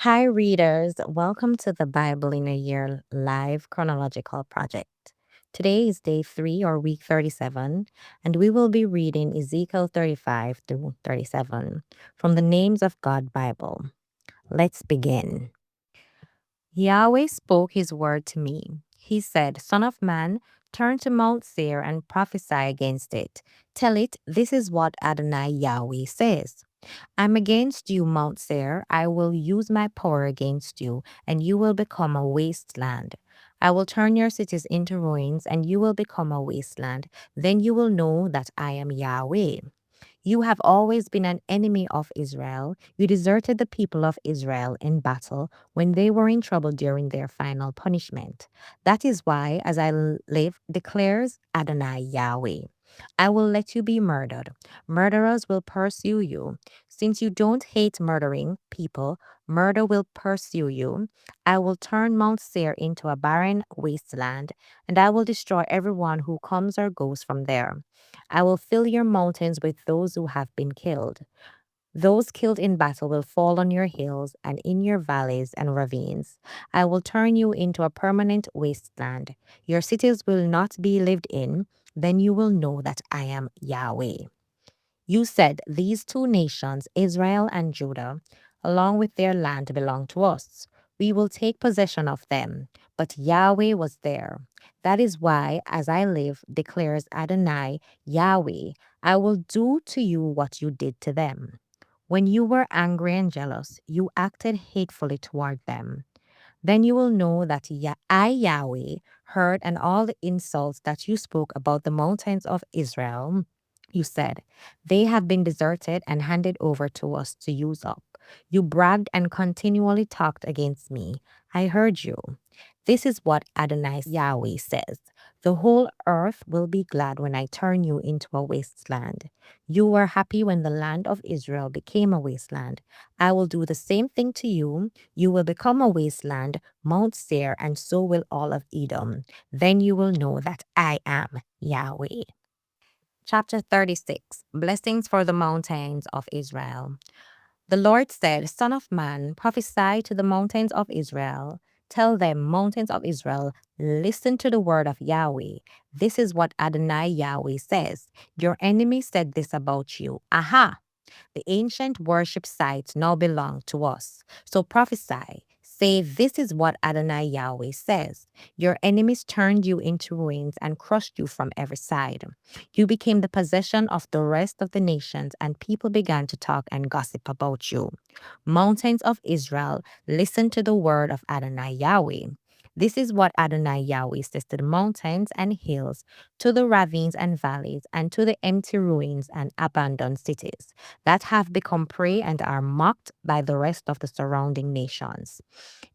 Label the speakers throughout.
Speaker 1: Hi, readers. Welcome to the Bible in a Year live chronological project. Today is day 3 or week 37, and we will be reading Ezekiel 35 through 37 from the Names of God Bible. Let's begin. Yahweh spoke his word to me. He said, Son of man, turn to Mount Seir and prophesy against it. Tell it, this is what Adonai Yahweh says. I'm against you, Mount Seir. I will use my power against you, and you will become a wasteland. I will turn your cities into ruins, and you will become a wasteland. Then you will know that I am Yahweh. You have always been an enemy of Israel. You deserted the people of Israel in battle when they were in trouble during their final punishment. That is why, as I live, declares Adonai Yahweh, I will let you be murdered. Murderers will pursue you. Since you don't hate murdering people, murder will pursue you. I will turn Mount Seir into a barren wasteland, and I will destroy everyone who comes or goes from there. I will fill your mountains with those who have been killed. Those killed in battle will fall on your hills and in your valleys and ravines. I will turn you into a permanent wasteland. Your cities will not be lived in. Then you will know that I am Yahweh. You said, These two nations, Israel and Judah, along with their land, belong to us. We will take possession of them. But Yahweh was there. That is why, as I live, declares Adonai, Yahweh, I will do to you what you did to them. When you were angry and jealous, you acted hatefully toward them. Then you will know that I, Yahweh, heard and all the insults that you spoke about the mountains of Israel. You said, They have been deserted and handed over to us to use up. You bragged and continually talked against me. I heard you. This is what Adonai Yahweh says. The whole earth will be glad when I turn you into a wasteland. You were happy when the land of Israel became a wasteland. I will do the same thing to you. You will become a wasteland, Mount Seir, and so will all of Edom. Then you will know that I am Yahweh. Chapter 36 Blessings for the Mountains of Israel. The Lord said, Son of man, prophesy to the mountains of Israel. Tell them, mountains of Israel, listen to the word of Yahweh. This is what Adonai Yahweh says. Your enemy said this about you. Aha! The ancient worship sites now belong to us. So prophesy. Say, This is what Adonai Yahweh says. Your enemies turned you into ruins and crushed you from every side. You became the possession of the rest of the nations, and people began to talk and gossip about you. Mountains of Israel, listen to the word of Adonai Yahweh. This is what Adonai Yahweh says to the mountains and hills, to the ravines and valleys, and to the empty ruins and abandoned cities that have become prey and are mocked by the rest of the surrounding nations.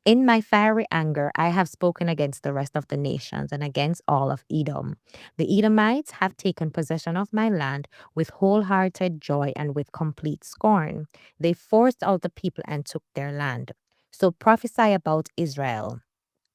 Speaker 1: In my fiery anger, I have spoken against the rest of the nations and against all of Edom. The Edomites have taken possession of my land with wholehearted joy and with complete scorn. They forced out the people and took their land. So prophesy about Israel.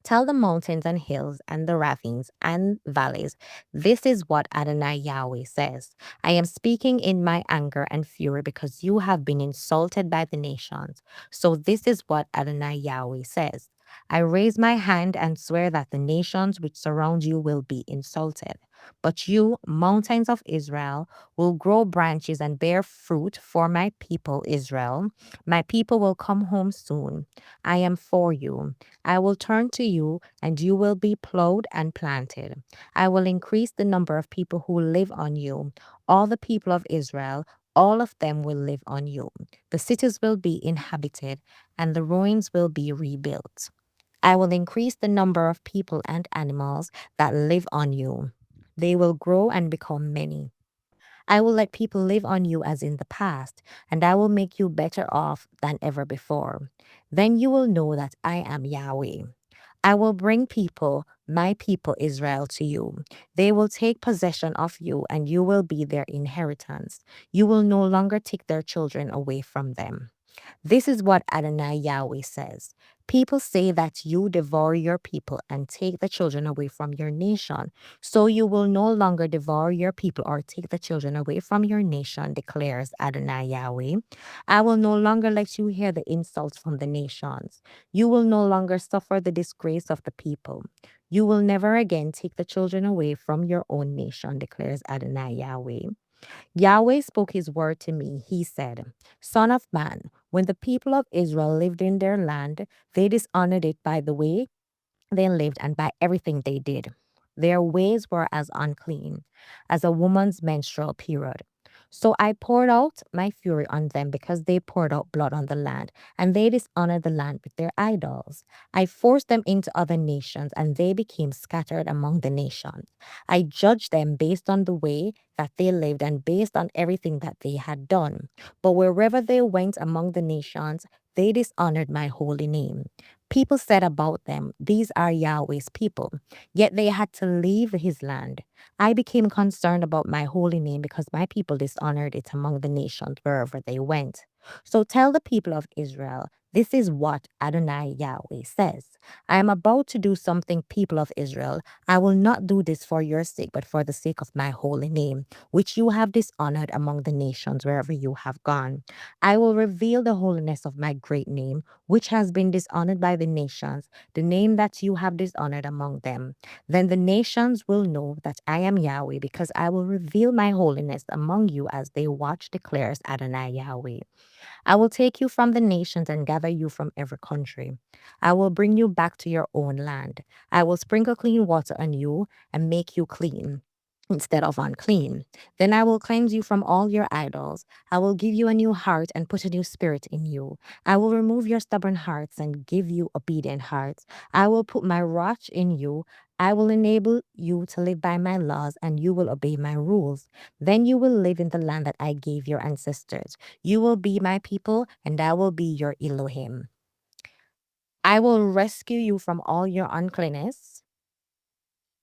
Speaker 1: Tell the mountains and hills and the ravines and valleys, this is what Adonai Yahweh says. I am speaking in my anger and fury because you have been insulted by the nations. So this is what Adonai Yahweh says. I raise my hand and swear that the nations which surround you will be insulted. But you, mountains of Israel, will grow branches and bear fruit for my people Israel. My people will come home soon. I am for you. I will turn to you, and you will be plowed and planted. I will increase the number of people who live on you. All the people of Israel, all of them will live on you. The cities will be inhabited, and the ruins will be rebuilt. I will increase the number of people and animals that live on you. They will grow and become many. I will let people live on you as in the past, and I will make you better off than ever before. Then you will know that I am Yahweh. I will bring people, my people Israel, to you. They will take possession of you, and you will be their inheritance. You will no longer take their children away from them. This is what Adonai Yahweh says. People say that you devour your people and take the children away from your nation. So you will no longer devour your people or take the children away from your nation, declares Adonai Yahweh. I will no longer let you hear the insults from the nations. You will no longer suffer the disgrace of the people. You will never again take the children away from your own nation, declares Adonai Yahweh. Yahweh spoke his word to me. He said, Son of man, when the people of Israel lived in their land, they dishonored it by the way they lived and by everything they did. Their ways were as unclean as a woman's menstrual period. So I poured out my fury on them because they poured out blood on the land, and they dishonored the land with their idols. I forced them into other nations, and they became scattered among the nations. I judged them based on the way that they lived and based on everything that they had done. But wherever they went among the nations, they dishonored my holy name. People said about them, These are Yahweh's people, yet they had to leave his land. I became concerned about my holy name because my people dishonored it among the nations wherever they went. So tell the people of Israel, this is what Adonai Yahweh says. I am about to do something, people of Israel. I will not do this for your sake, but for the sake of my holy name, which you have dishonored among the nations wherever you have gone. I will reveal the holiness of my great name, which has been dishonored by the nations, the name that you have dishonored among them. Then the nations will know that I am Yahweh, because I will reveal my holiness among you as they watch, declares Adonai Yahweh. I will take you from the nations and gather you from every country. I will bring you back to your own land. I will sprinkle clean water on you and make you clean instead of unclean. Then I will cleanse you from all your idols. I will give you a new heart and put a new spirit in you. I will remove your stubborn hearts and give you obedient hearts. I will put my wrath in you. I will enable you to live by my laws, and you will obey my rules. Then you will live in the land that I gave your ancestors. You will be my people, and I will be your Elohim. I will rescue you from all your uncleanness,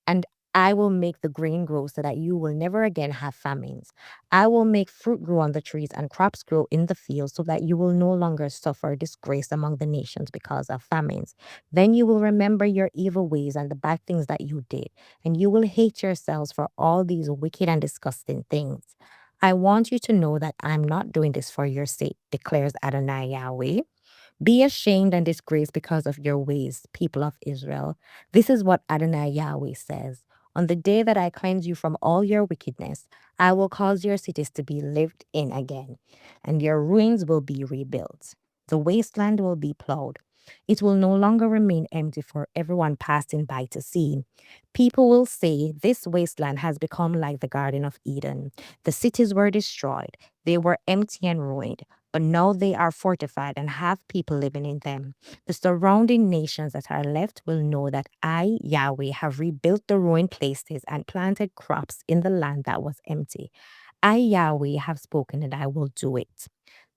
Speaker 1: and I will make the grain grow so that you will never again have famines. I will make fruit grow on the trees and crops grow in the fields so that you will no longer suffer disgrace among the nations because of famines. Then you will remember your evil ways and the bad things that you did, and you will hate yourselves for all these wicked and disgusting things. I want you to know that I'm not doing this for your sake, declares Adonai Yahweh. Be ashamed and disgraced because of your ways, people of Israel. This is what Adonai Yahweh says. On the day that I cleanse you from all your wickedness, I will cause your cities to be lived in again, and your ruins will be rebuilt. The wasteland will be plowed. It will no longer remain empty for everyone passing by to see. People will say, This wasteland has become like the Garden of Eden. The cities were destroyed, they were empty and ruined, but now they are fortified and have people living in them. The surrounding nations that are left will know that I, Yahweh, have rebuilt the ruined places and planted crops in the land that was empty. I, Yahweh, have spoken and I will do it.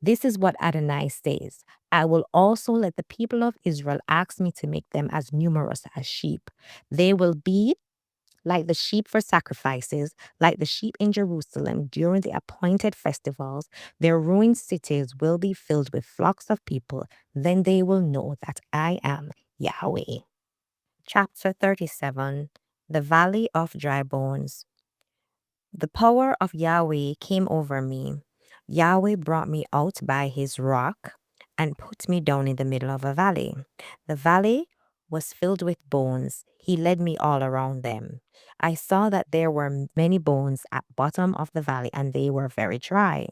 Speaker 1: This is what Adonai says. I will also let the people of Israel ask me to make them as numerous as sheep. They will be like the sheep for sacrifices, like the sheep in Jerusalem during the appointed festivals. Their ruined cities will be filled with flocks of people. Then they will know that I am Yahweh. Chapter 37. The Valley of Dry Bones. The power of Yahweh came over me. Yahweh brought me out by his rock and put me down in the middle of a valley. The valley was filled with bones. He led me all around them. I saw that there were many bones at bottom of the valley, and they were very dry.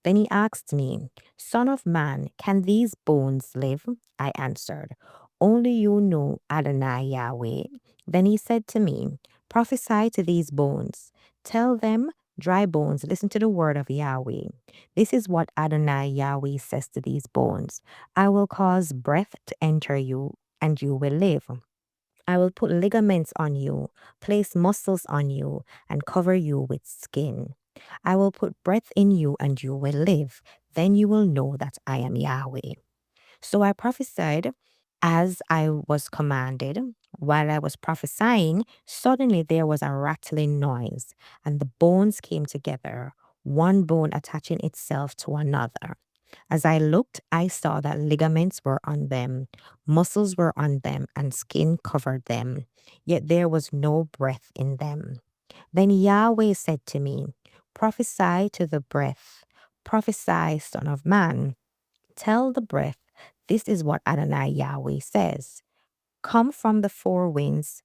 Speaker 1: Then he asked me, Son of man, can these bones live? I answered, Only you know, Adonai Yahweh. Then he said to me, Prophesy to these bones. Tell them, dry bones, listen to the word of Yahweh. This is what Adonai Yahweh says to these bones. I will cause breath to enter you, and you will live. I will put ligaments on you, place muscles on you, and cover you with skin. I will put breath in you, and you will live. Then you will know that I am Yahweh. So I prophesied as I was commanded. While I was prophesying, suddenly there was a rattling noise, and the bones came together, one bone attaching itself to another. As I looked, I saw that ligaments were on them, muscles were on them, and skin covered them, yet there was no breath in them. Then Yahweh said to me, prophesy to the breath, prophesy, Son of Man. Tell the breath, this is what Adonai Yahweh says. Come from the four winds,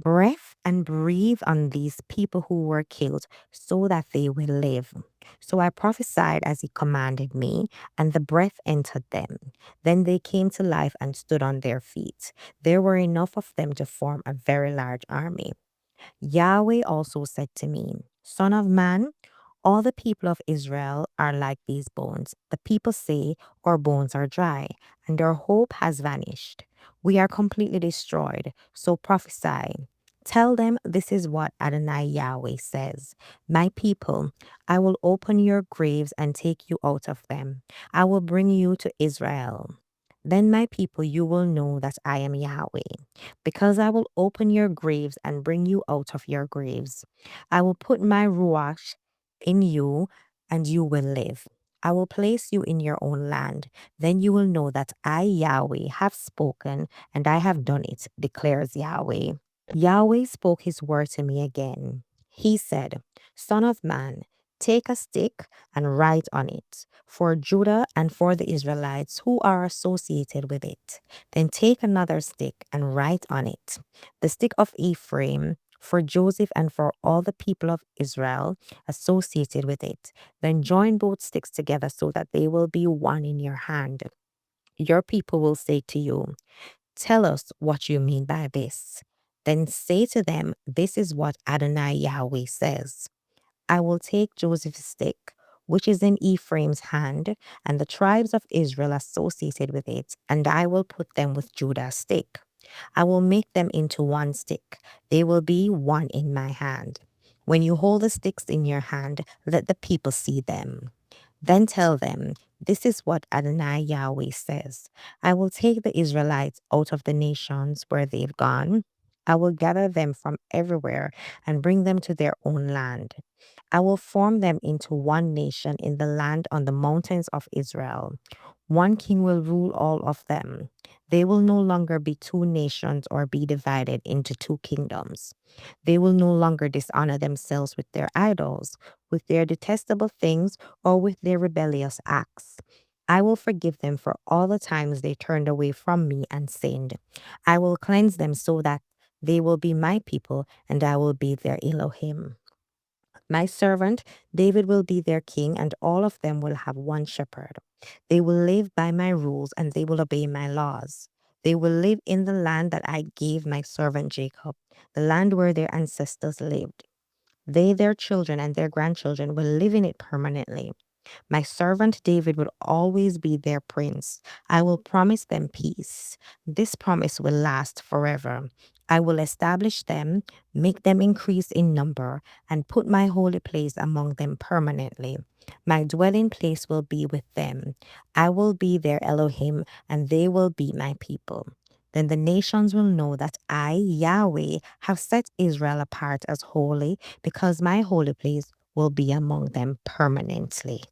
Speaker 1: breath, and breathe on these people who were killed so that they will live. So I prophesied as he commanded me, and the breath entered them. Then they came to life and stood on their feet. There were enough of them to form a very large army. Yahweh also said to me, Son of man, all the people of Israel are like these bones. The people say, our bones are dry, and our hope has vanished. We are completely destroyed. So prophesy. Tell them this is what Adonai Yahweh says. My people, I will open your graves and take you out of them. I will bring you to Israel. Then, my people, you will know that I am Yahweh, because I will open your graves and bring you out of your graves. I will put my Ruach in you, and you will live. I will place you in your own land. Then you will know that I, Yahweh, have spoken, and I have done it, declares Yahweh. Yahweh spoke his word to me again. He said, Son of man, take a stick and write on it for Judah and for the Israelites who are associated with it. Then take another stick and write on it the stick of Ephraim for Joseph and for all the people of Israel associated with it. Then join both sticks together so that they will be one in your hand. Your people will say to you, tell us what you mean by this. Then say to them, this is what Adonai Yahweh says. I will take Joseph's stick, which is in Ephraim's hand, and the tribes of Israel associated with it, and I will put them with Judah's stick. I will make them into one stick. They will be one in my hand. When you hold the sticks in your hand, let the people see them. Then tell them, this is what Adonai Yahweh says. I will take the Israelites out of the nations where they've gone. I will gather them from everywhere and bring them to their own land. I will form them into one nation in the land on the mountains of Israel. One king will rule all of them. They will no longer be two nations or be divided into two kingdoms. They will no longer dishonor themselves with their idols, with their detestable things, or with their rebellious acts. I will forgive them for all the times they turned away from me and sinned. I will cleanse them so that they will be my people and I will be their Elohim. My servant David will be their king, and all of them will have one shepherd. They will live by my rules, and they will obey my laws. They will live in the land that I gave my servant Jacob, the land where their ancestors lived. They, their children, and their grandchildren will live in it permanently. My servant David will always be their prince. I will promise them peace. This promise will last forever. I will establish them, make them increase in number, and put my holy place among them permanently. My dwelling place will be with them. I will be their Elohim, and they will be my people. Then the nations will know that I, Yahweh, have set Israel apart as holy, because my holy place will be among them permanently.